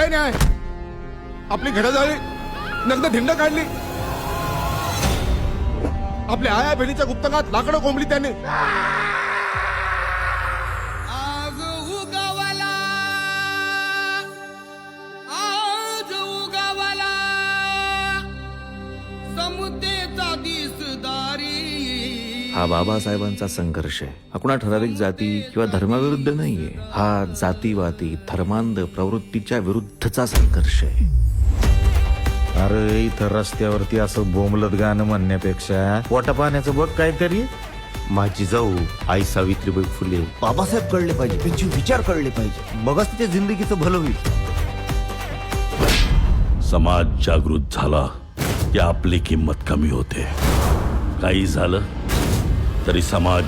काय न्याय? आपली घरदारी नग्न धिंड काढली, आपल्या आया बहिणीच्या गुप्तकात लाकडं कोंबली त्याने. आज उगवला, आज उगवला समुद्रेचा दिसदारी. हा बाबासाहेबांचा संघर्ष आहे. हा कुणा ठराविक जाती किंवा धर्माविरुद्ध नाहीये. हा जातीवादी धर्मांध प्रवृत्तीच्या विरुद्धचा संघर्ष आहे. अरे इथं रस्त्यावरती असं बोंबलत गाणं म्हणण्यापेक्षा पोटा पाण्याचं बघ काहीतरी. माझी जाऊ आई सावित्रीबाई फुले बाबासाहेब कळले पाहिजे, त्यांचे विचार कळले पाहिजे, मगच त्याच्या जिंदगीचं भलं होईल. समाज जागृत झाला की आपली किंमत कमी होते. काही झालं तरी समाज